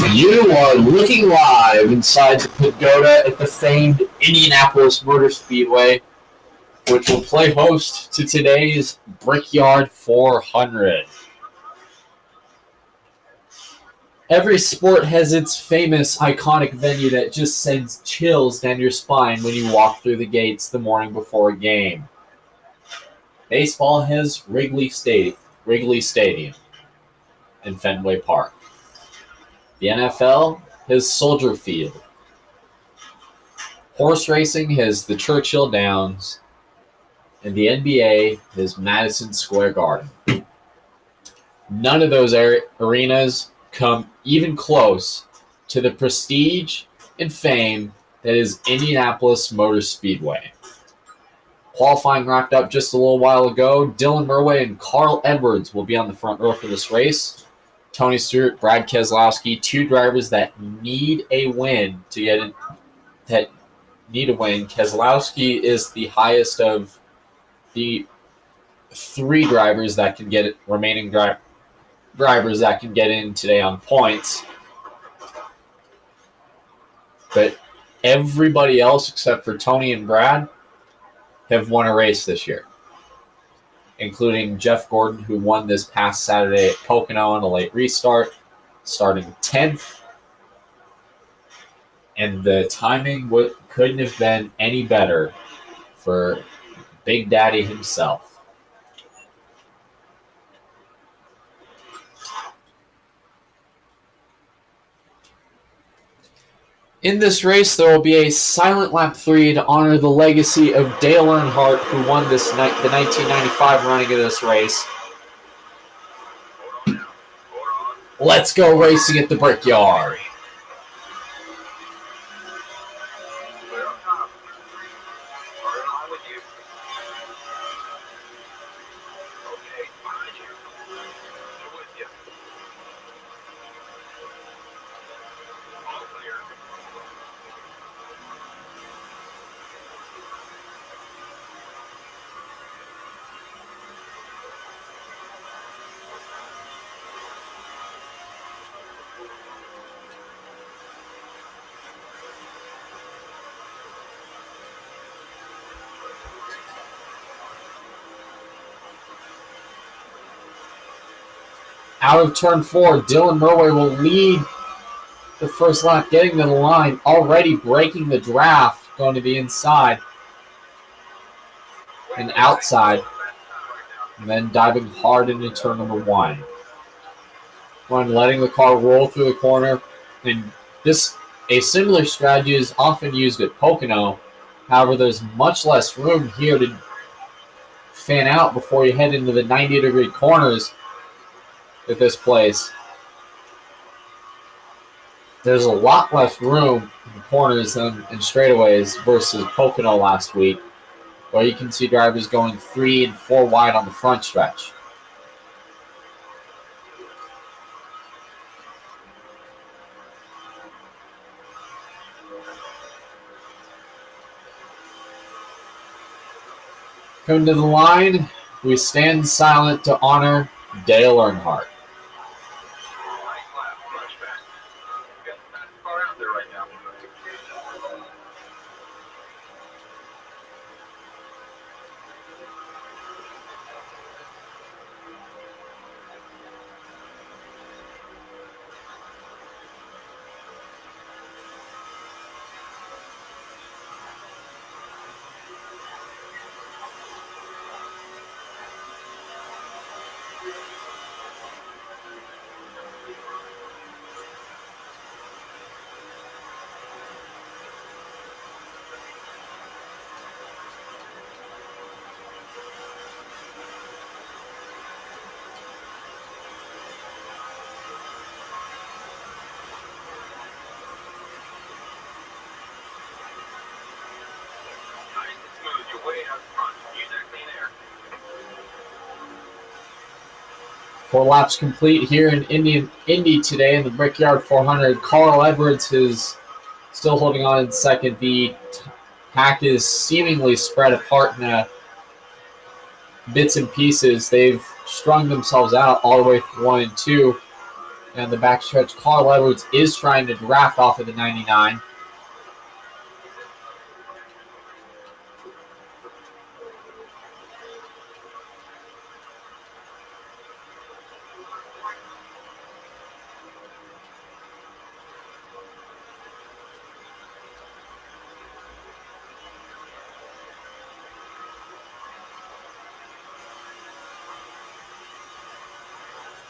You are looking live inside the pagoda at the famed Indianapolis Motor Speedway, which will play host to today's Brickyard 400. Every sport has its famous, iconic venue that just sends chills down your spine when you walk through the gates the morning before a game. Baseball has Wrigley Stadium and Fenway Park. The NFL has Soldier Field. Horse racing has the Churchill Downs, and the NBA has Madison Square Garden. None of those arenas come even close to the prestige and fame that is Indianapolis Motor Speedway. Qualifying wrapped up just a little while ago. Dylan Murray and Carl Edwards will be on the front row for this race. Tony Stewart, Brad Keselowski, two drivers that need a win to get in. That need a win. Keselowski is the highest of the three drivers that can get it. Remaining drivers that can get in today on points, but everybody else except for Tony and Brad have won a race this year, including Jeff Gordon, who won this past Saturday at Pocono in a late restart, starting 10th. And the timing couldn't have been any better for Big Daddy himself. In this race, there will be a silent lap 3 to honor the legacy of Dale Earnhardt, who won the 1995 running of this race. Let's go racing at the Brickyard. Out of turn 4, Dylan Murray will lead the first lap, getting to the line, already breaking the draft, going to the inside and outside, and then diving hard into turn number 1. Letting the car roll through the corner, and a similar strategy is often used at Pocono. However, there's much less room here to fan out before you head into the 90-degree corners at this place. There's a lot less room in corners than in straightaways versus Pocono last week, where you can see drivers going 3 and 4 wide on the front stretch. Coming to the line, we stand silent to honor Dale Earnhardt. Four laps complete here in Indy today in the Brickyard 400. Carl Edwards is still holding on in second. The pack is seemingly spread apart in bits and pieces. They've strung themselves out all the way through 1 and 2. And the backstretch, Carl Edwards is trying to draft off of the 99.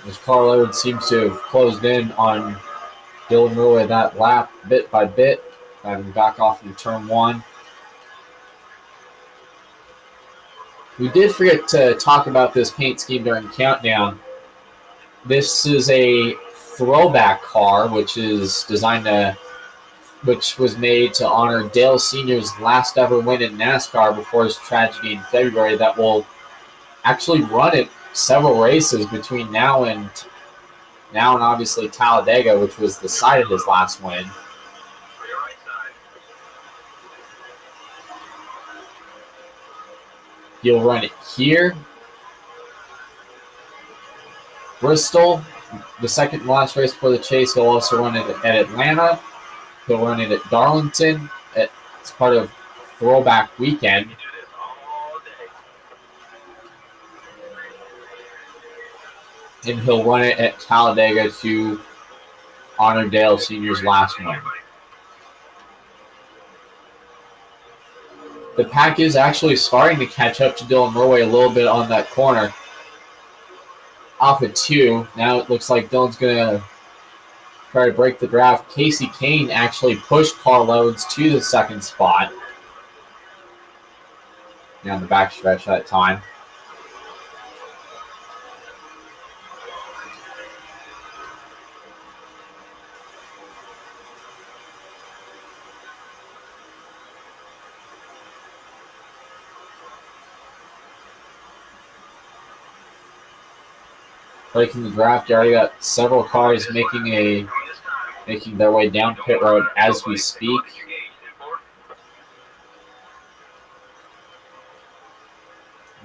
As Carl Edwards seems to have closed in on Dylan Murray that lap bit by bit, driving back off in turn 1. We did forget to talk about this paint scheme during countdown. This is a throwback car, which is which was made to honor Dale Sr.'s last ever win in NASCAR before his tragedy in February. That will actually run it several races between now and obviously Talladega, which was the site of his last win. He'll run it here. Bristol, the second and last race before the chase. He'll also run it at Atlanta. He'll run it at Darlington. It's part of Throwback Weekend. And he'll run it at Talladega to honor Dale Sr.'s last win. The pack is actually starting to catch up to Dylan Murray a little bit on that corner. Off at 2. Now it looks like Dylan's going to try to break the draft. Casey Kane actually pushed Carl Edwards to the second spot. Down the backstretch that time. Breaking the draft, you already got several cars making their way down pit road as we speak.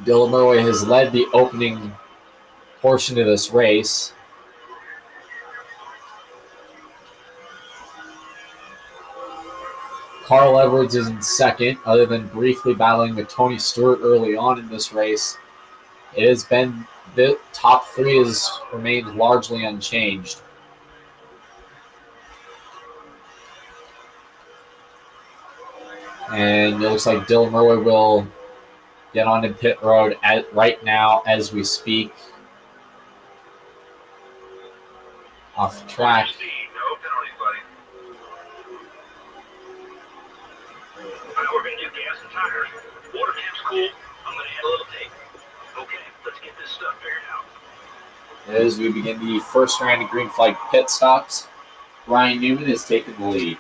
Dylan Murray has led the opening portion of this race. Carl Edwards is in second, other than briefly battling with Tony Stewart early on in this race. It has been the top 3 has remained largely unchanged. And it looks like Dylan Murray will get onto pit road right now as we speak. Off the track. We're going to do gas and tires. Water tank's cool. I'm going to add a little tape. Okay, let's get this stuff figured out. As we begin the first round of green flag pit stops, Ryan Newman is taking the lead.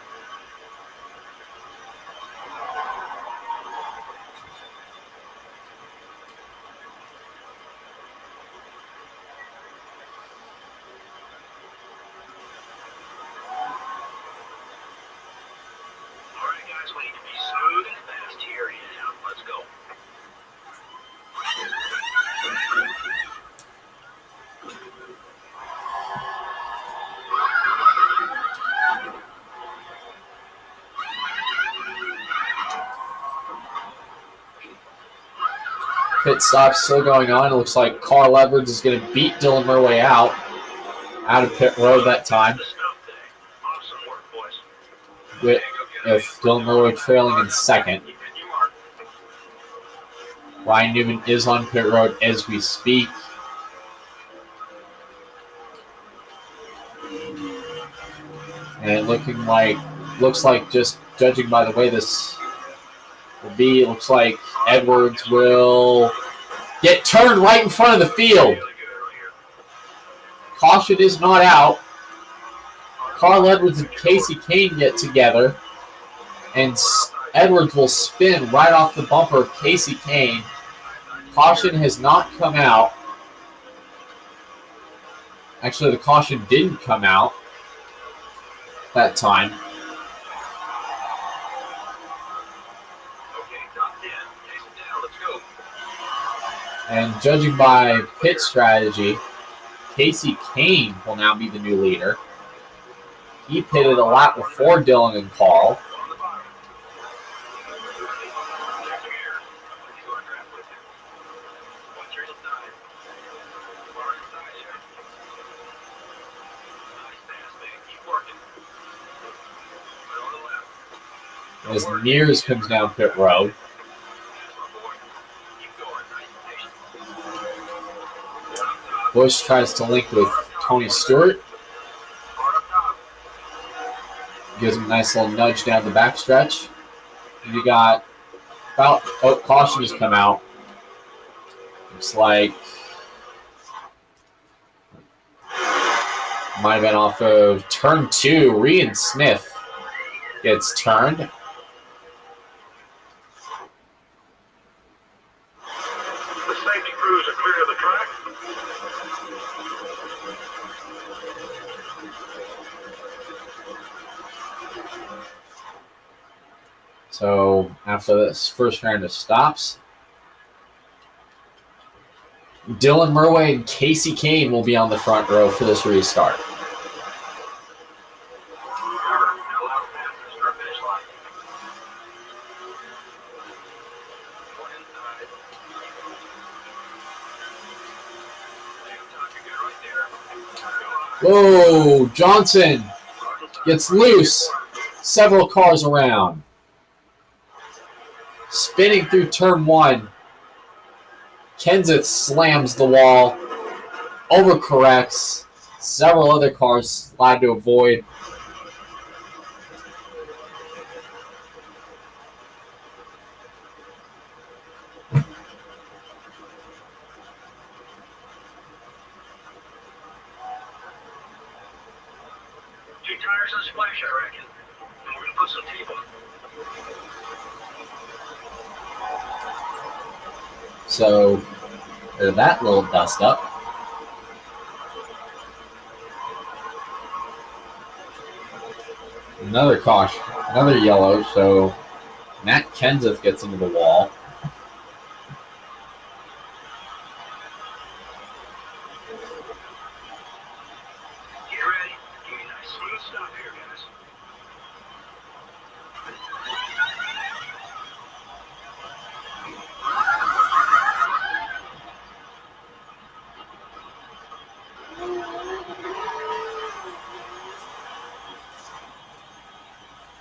Pit stop still going on. It looks like Carl Edwards is going to beat Dylan Murray out of pit road that time. With Dylan Murray trailing in second. Ryan Newman is on pit road as we speak. And looks like just judging by the way this will be, it looks like Edwards will get turned right in front of the field. Caution is not out. Carl Edwards and Casey Kane get together, and Edwards will spin right off the bumper of Casey Kane. Caution has not come out. Actually, the caution didn't come out that time. And judging by pit strategy, Casey Kane will now be the new leader. He pitted a lap before Dylan and Carl. As Mears comes down pit road. Bush tries to link with Tony Stewart. Gives him a nice little nudge down the backstretch. And you got about caution has come out. Looks like might have been off of turn 2. Rian Smith gets turned. So after this first round of stops, Dylan Murway and Casey Kane will be on the front row for this restart. Whoa, Johnson gets loose. Several cars around. Spinning through turn 1. Kenseth slams the wall. Overcorrects. Several other cars slide to avoid. Splash, I reckon. And we're going to put some tape on. So, there's that little dust up. Another caution, another yellow, so Matt Kenseth gets into the wall.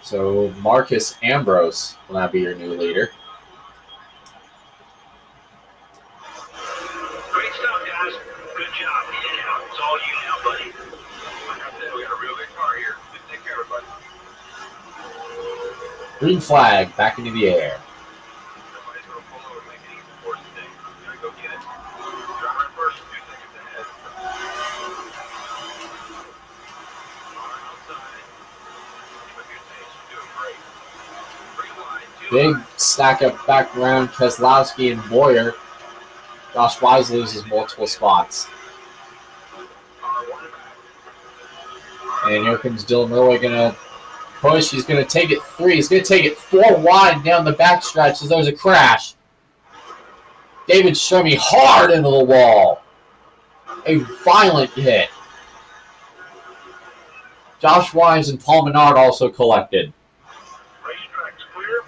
So Marcus Ambrose will now be your new leader. Great stuff, guys. Good job. Yeah, it's all you now, buddy. Like I said, we got a real good car here. Just take care of everybody. Green flag back into the air. Somebody's going to pull over and make it easy for us today. We got to go get it. Driver in first, 2 seconds ahead. All right, outside. Keep a good pace. You're doing great. 3 wide, 2 Big left. stack up back around Keselowski and Boyer. Josh Wise loses multiple spots. And here comes Dylan Murway going to push. He's going to take it 3. He's going to take it 4 wide down the backstretch as there's a crash. David Stremme hard into the wall. A violent hit. Josh Wise and Paul Menard also collected. Racetrack's clear.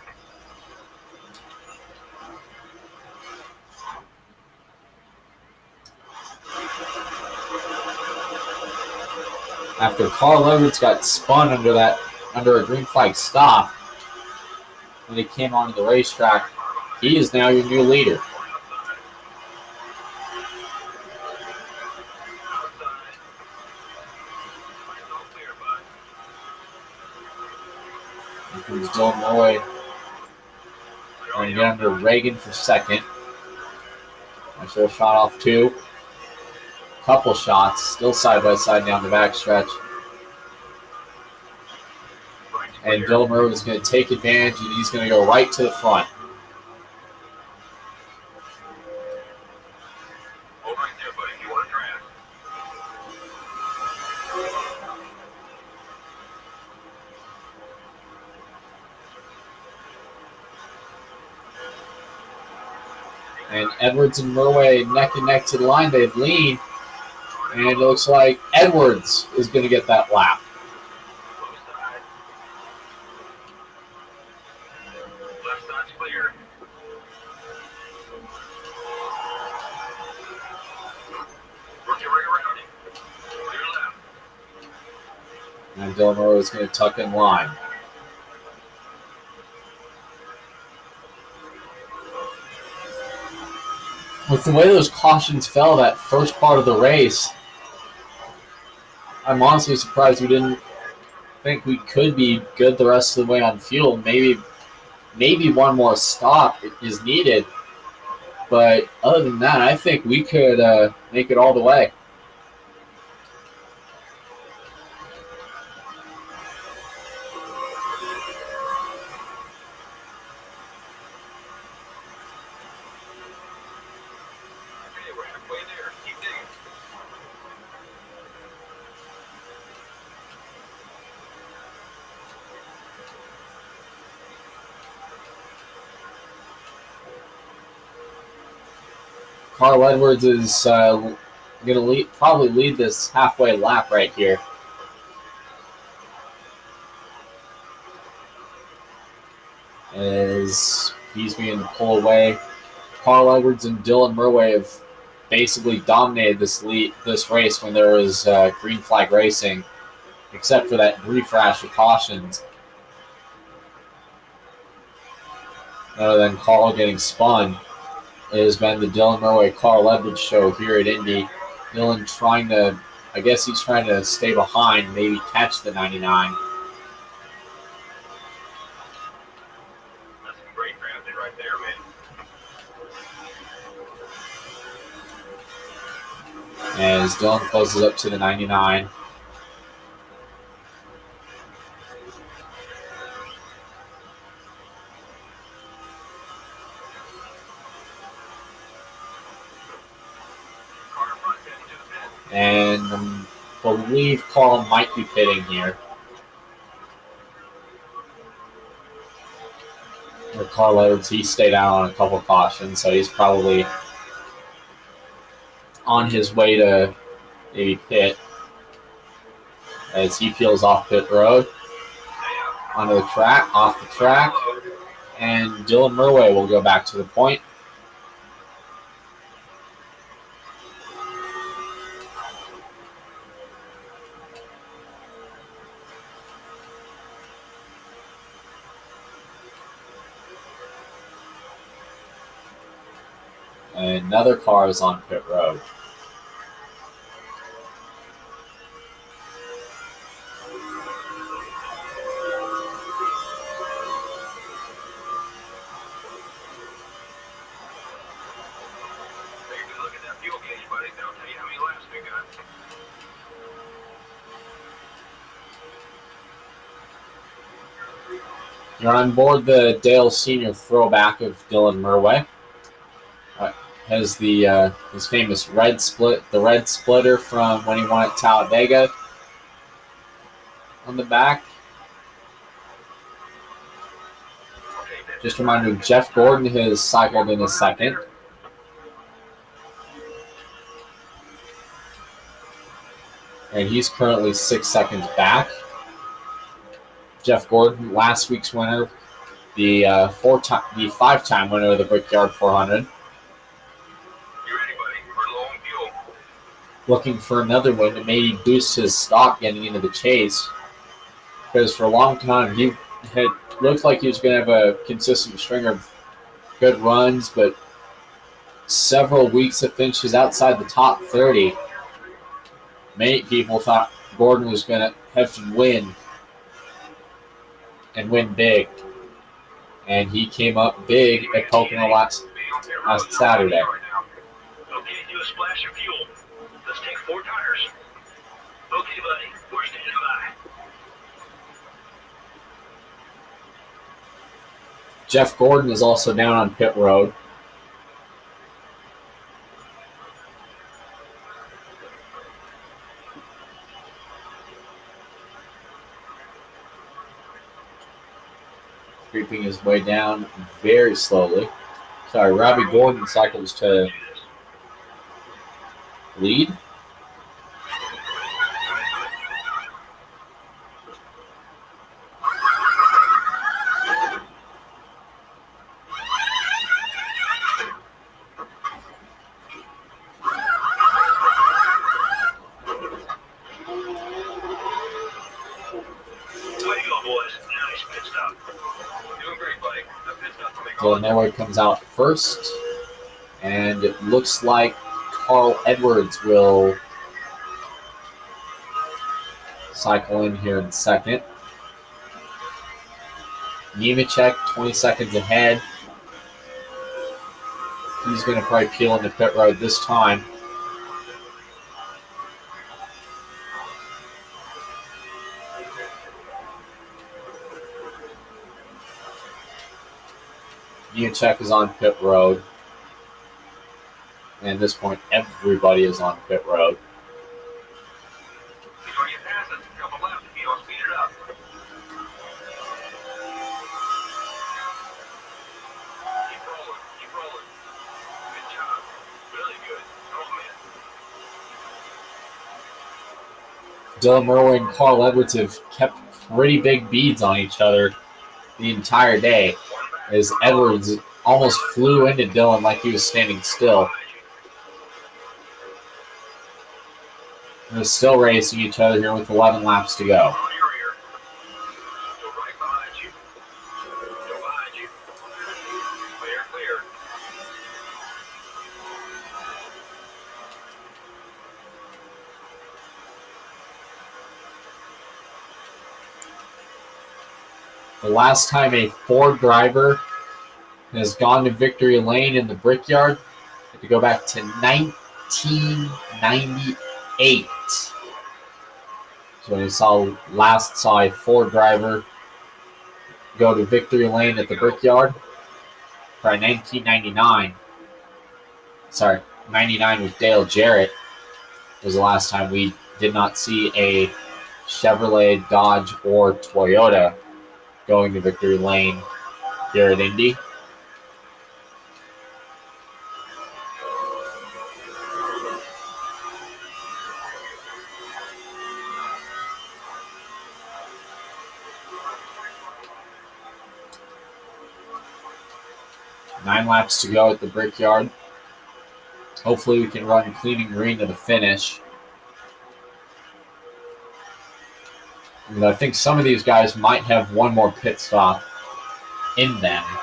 After Carl Edwards got spun under a green flag stop when he came onto the racetrack, he is now your new leader. Here comes Dylan Murway. Trying to get under Reagan for second. Nice little shot off 2. Couple shots, still side by side down the backstretch. And Dylan Murray is going to take advantage, and he's going to go right to the front. Hold right there, buddy. You want to draft. And Edwards and Murway neck and neck to the line. They lead. And it looks like Edwards is going to get that lap. Close side. Left side's clear. Working right around him. Clear left. And Dylan Moore is going to tuck in line. With the way those cautions fell that first part of the race, I'm honestly surprised we didn't think we could be good the rest of the way on fuel. Maybe one more stop is needed. But other than that, I think we could make it all the way. Okay, we're halfway there. Keep digging. Carl Edwards is going to probably lead this halfway lap right here. As he's beginning to pull away. Carl Edwards and Dylan Murway have basically dominated this race when there was green flag racing, except for that brief rash of cautions. Other than Carl getting spun, it has been the Dylan Murway Carl Edwards show here at Indy. Dylan trying to stay behind, maybe catch the 99. That's some great grounding right there, man. As Dylan closes up to the 99. Car in front heading to the pit. And I believe Carl might be pitting here. Or Carl Edwards, he stayed out on a couple cautions, so he's probably on his way to maybe pit as he peels off pit road onto the track, off the track, and Dylan Murway will go back to the point. And another car is on pit road. Take a good look at that fuel gauge, buddy. That'll tell you how many laps we got. You're on board the Dale Sr. throwback of Dylan Murway. Has the his famous red splitter from when he won at Talladega on the back. Just a reminder, Jeff Gordon has cycled in a second. And he's currently 6 seconds back. Jeff Gordon, last week's winner, the 5-time winner of the Brickyard 400. You ready, buddy? We're low on fuel. Looking for another win to maybe boost his stock getting into the chase. Because for a long time, he had looked like he was going to have a consistent string of good runs, but several weeks of finishes outside the top 30. Many people thought Gordon was going to have to win and win big. And he came up big at Pocono last Saturday. Okay, do a splash of fuel. Let's take 4 tires. Okay, buddy, we're standing by. Jeff Gordon is also down on pit road. Creeping his way down very slowly. Sorry, Robbie Gordon cycles to lead. Dylan Edwards comes out first, and it looks like Carl Edwards will cycle in here in second. Nemechek, 20 seconds ahead. He's going to probably peel into pit road this time. Nemechek is on pit road. And at this point, everybody is on pit road. Before you pass it, a couple left if you don't speed it up. Keep rolling, keep rolling. Good job. Really good. Oh, man. Dylan Murray and Carl Edwards have kept pretty big beads on each other the entire day, as Edwards almost flew into Dylan like he was standing still. They're still racing each other here with 11 laps to go. The last time a Ford driver has gone to victory lane in the Brickyard, had to go back to 1998. So when you last saw a Ford driver go to victory lane at the Brickyard, probably 1999. Sorry, 99 with Dale Jarrett was the last time we did not see a Chevrolet, Dodge, or Toyota going to victory lane here at Indy. Nine laps to go at the Brickyard. Hopefully we can run clean and green to the finish. And I think some of these guys might have one more pit stop in them. Time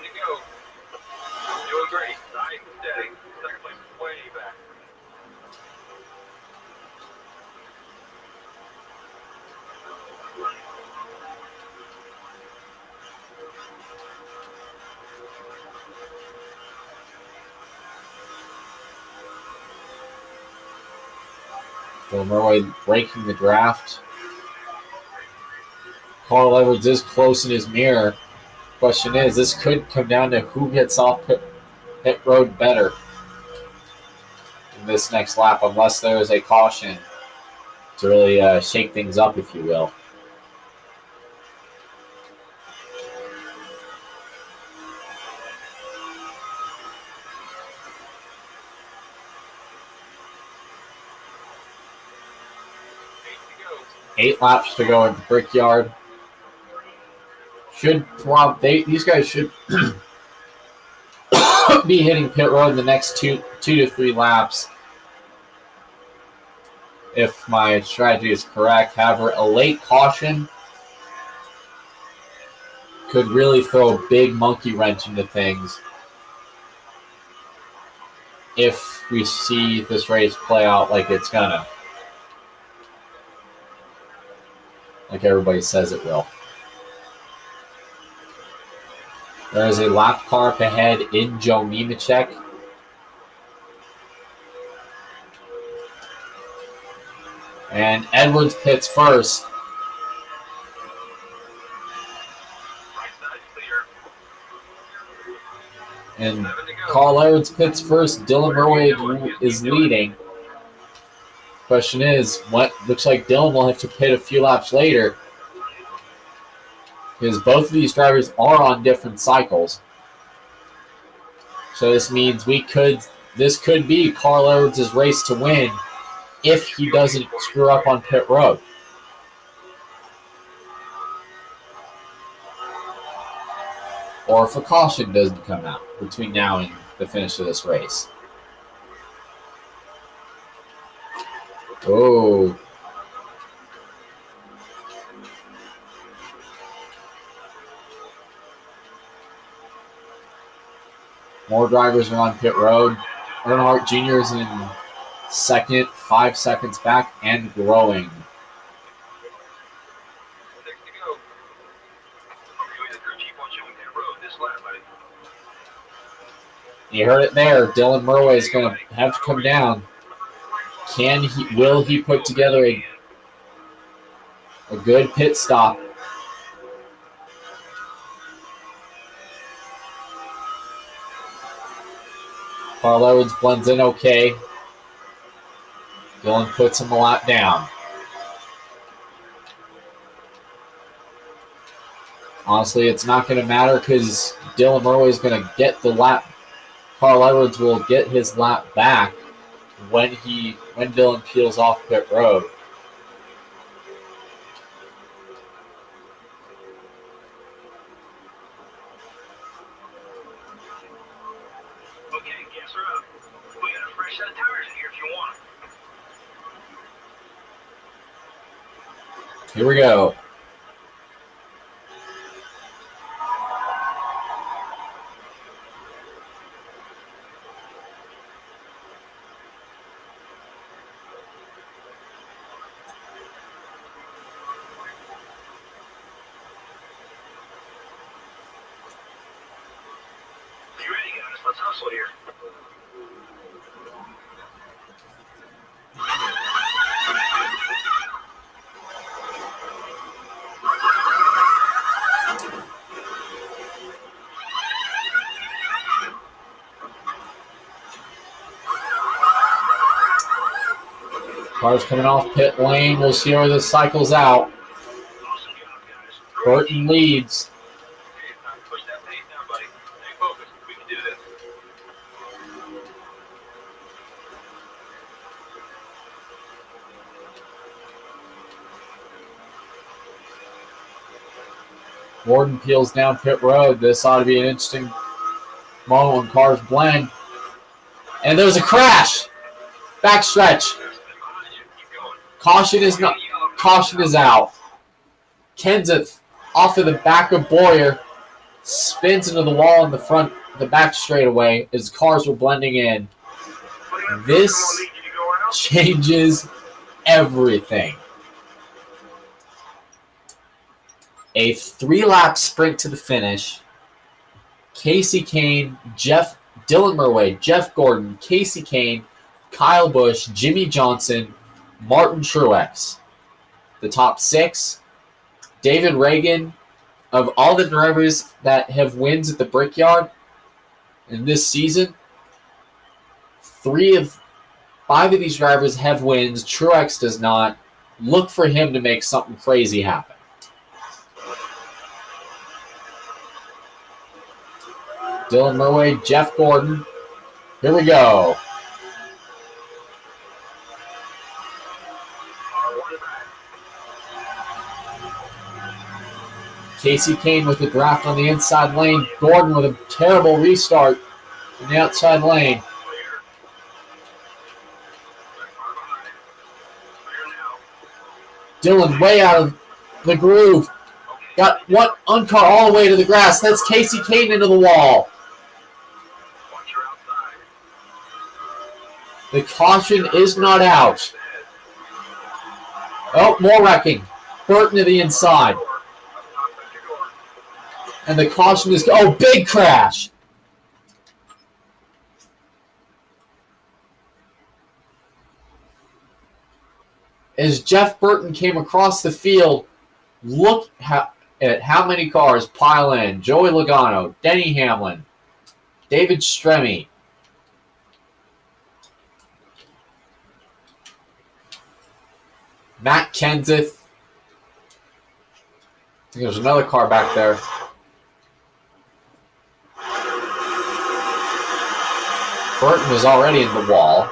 to go. Doing great. Nice and steady. Second place is way back. Bill Murray breaking the draft. Carl Edwards is close in his mirror. Question is, this could come down to who gets off pit road better in this next lap, unless there is a caution to really shake things up, if you will. Eight laps to go at the Brickyard. These guys should be hitting pit road in the next two to three laps, if my strategy is correct. However, a late caution could really throw a big monkey wrench into things if we see this race play out like it's gonna. Like everybody says it will. There is a lap car up ahead in Joe Nemechek. And Edwards pits first. And Carl Edwards pits first. Dylan Murray is leading. Question is, what looks like Dylan will have to pit a few laps later, because both of these drivers are on different cycles. So this means this could be Carl Edwards' race to win if he doesn't screw up on pit road. Or if a caution doesn't come out between now and the finish of this race. Oh. More drivers are on pit road. Earnhardt Jr. is in second, 5 seconds back, and growing. You heard it there. Dylan Murway is going to have to come down. Will he put together a good pit stop? Carl Edwards blends in okay. Dylan puts him a lap down. Honestly, it's not going to matter because Dylan Murway is going to get the lap. Carl Edwards will get his lap back when Dylan peels off pit road. Okay, gas her up. We got a fresh set of tires in here if you want them. Here we go. You ready, guys? Let's hustle here. Cars coming off pit lane. We'll see where this cycles out. Awesome job, guys. Burton leads. Okay, time to push that pace now, buddy. Stay focused. We can do this. Warden peels down pit road. This ought to be an interesting moment when cars blend. And there's a crash. Backstretch. Caution is out. Kenseth off of the back of Boyer spins into the wall in the back straightaway as cars were blending in. This changes everything. A 3-lap sprint to the finish. Casey Kane, Dylan Murway, Jeff Gordon, Casey Kane, Kyle Busch, Jimmy Johnson, Martin Truex. The top 6. David Reagan, of all the drivers that have wins at the Brickyard in this season, 5 of these drivers have wins. Truex does not. Look for him to make something crazy happen. Dylan Murway, Jeff Gordon. Here we go. Casey Kane with the draft on the inside lane. Gordon with a terrible restart in the outside lane. Dylan way out of the groove. Got one uncar all the way to the grass. That's Casey Kane into the wall. The caution is not out. Oh, more wrecking. Burton to the inside. And the caution is... Oh, big crash. As Jeff Burton came across the field, look at how many cars pile in. Joey Logano, Denny Hamlin, David Stremme. Matt Kenseth. I think there's another car back there. Burton was already in the wall.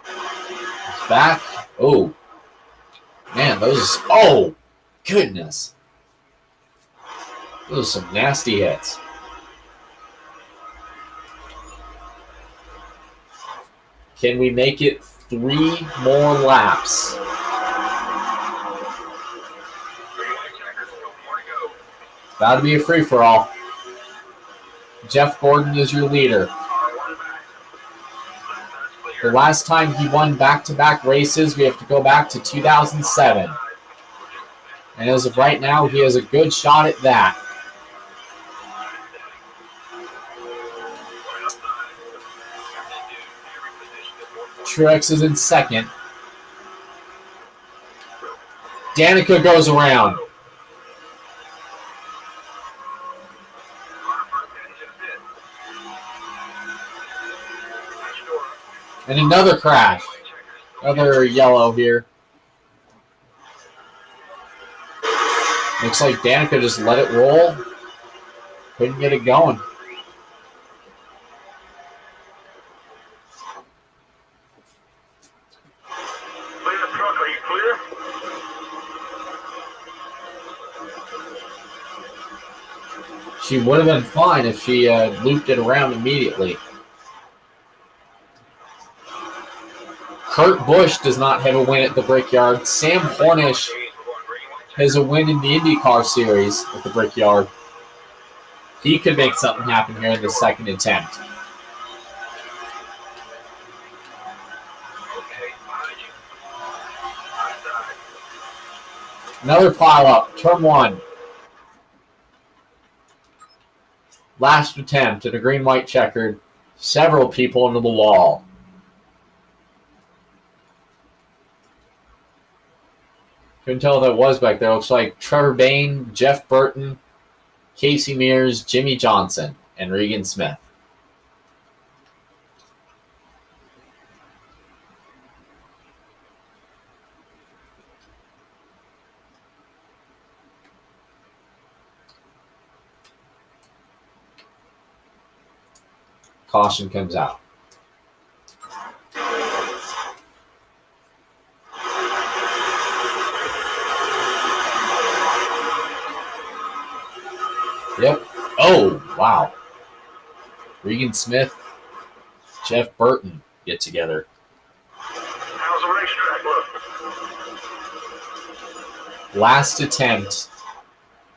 He's back. Oh. Man, those... Oh, goodness. Those are some nasty hits. Can we make it 3 more laps? About to be a free-for-all. Jeff Gordon is your leader. The last time he won back-to-back races, we have to go back to 2007. And as of right now, he has a good shot at that. Truex is in second. Danica goes around. And another crash. Another yellow here. Looks like Danica just let it roll. Couldn't get it going. She would have been fine if she looped it around immediately. Kurt Busch does not have a win at the Brickyard. Sam Hornish has a win in the IndyCar Series at the Brickyard. He could make something happen here in the second attempt. Another pile up. Turn one. Last attempt at a green-white checkered. Several people into the wall. Couldn't tell what that was back there. Looks like Trevor Bayne, Jeff Burton, Casey Mears, Jimmy Johnson, and Regan Smith. Caution comes out. Yep. Oh, wow. Regan Smith, Jeff Burton get together. How's the racetrack look? Last attempt.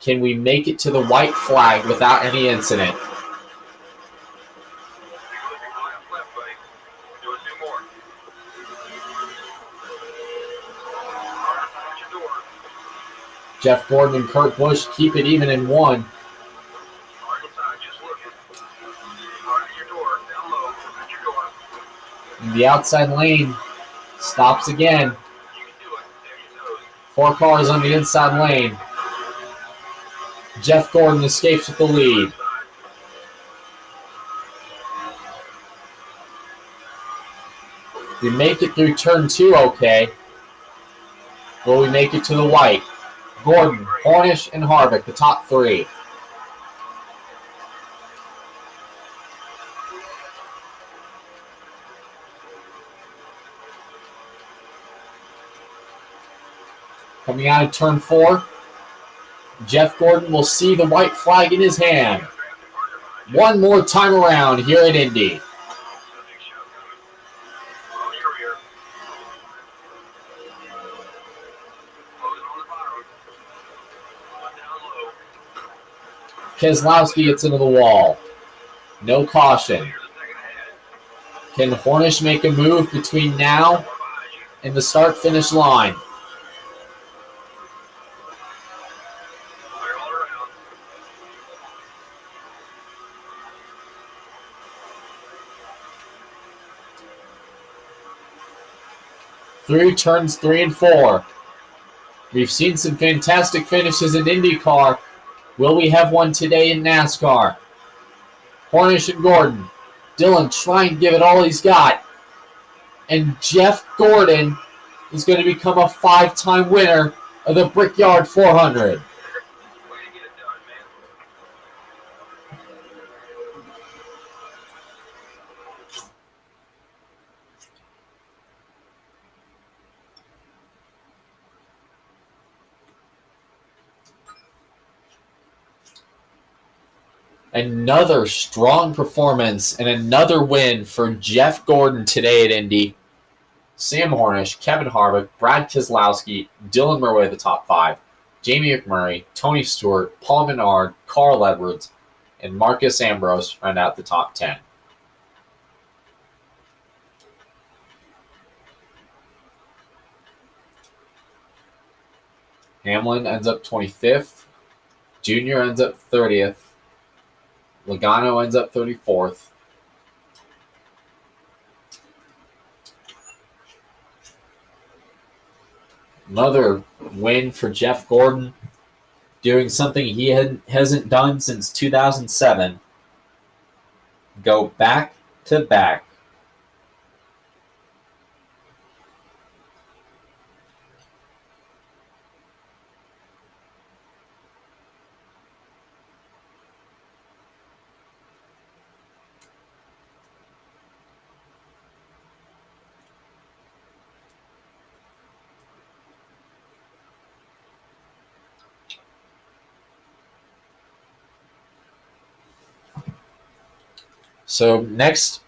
Can we make it to the white flag without any incident? Jeff Gordon and Kurt Busch keep it even in one. And the outside lane stops again. 4 cars on the inside lane. Jeff Gordon escapes with the lead. We make it through turn 2 okay. Will we make it to the white? Gordon, Hornish, and Harvick, the top 3. Coming out of turn 4, Jeff Gordon will see the white flag in his hand. One more time around here at Indy. Keselowski gets into the wall. No caution. Can Hornish make a move between now and the start-finish line? Through turns 3 and 4. We've seen some fantastic finishes in IndyCar. Will we have one today in NASCAR? Hornish and Gordon. Dylan trying to give it all he's got. And Jeff Gordon is going to become a 5-time winner of the Brickyard 400. Another strong performance and another win for Jeff Gordon today at Indy. Sam Hornish, Kevin Harvick, Brad Keselowski, Dylan Murray, the top 5, Jamie McMurray, Tony Stewart, Paul Menard, Carl Edwards, and Marcus Ambrose round out the top 10. Hamlin ends up 25th. Junior ends up 30th. Logano ends up 34th. Another win for Jeff Gordon, doing something he hasn't done since 2007. Go back to back.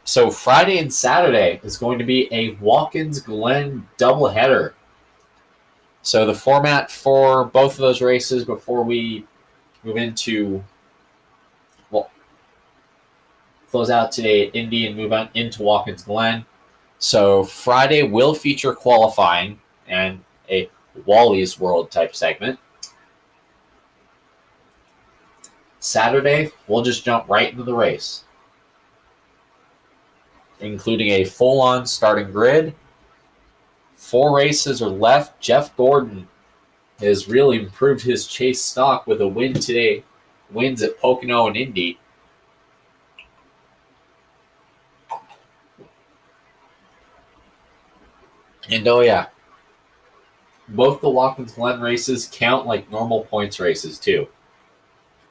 So Friday and Saturday is going to be a Watkins Glen doubleheader. So the format for both of those races before we move into, close out today at Indy and move on into Watkins Glen. So Friday will feature qualifying and a Wally's World type segment. Saturday, we'll just jump right into the race, including a full-on starting grid. 4 races are left. Jeff Gordon has really improved his chase stock with a win today. Wins at Pocono and Indy. And oh yeah, both the Watkins Glen races count like normal points races too.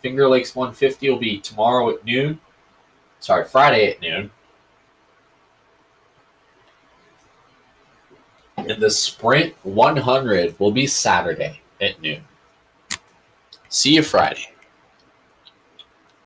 Finger Lakes 150 will be tomorrow at noon. Friday at noon. And the Sprint 100 will be Saturday at noon. See you Friday.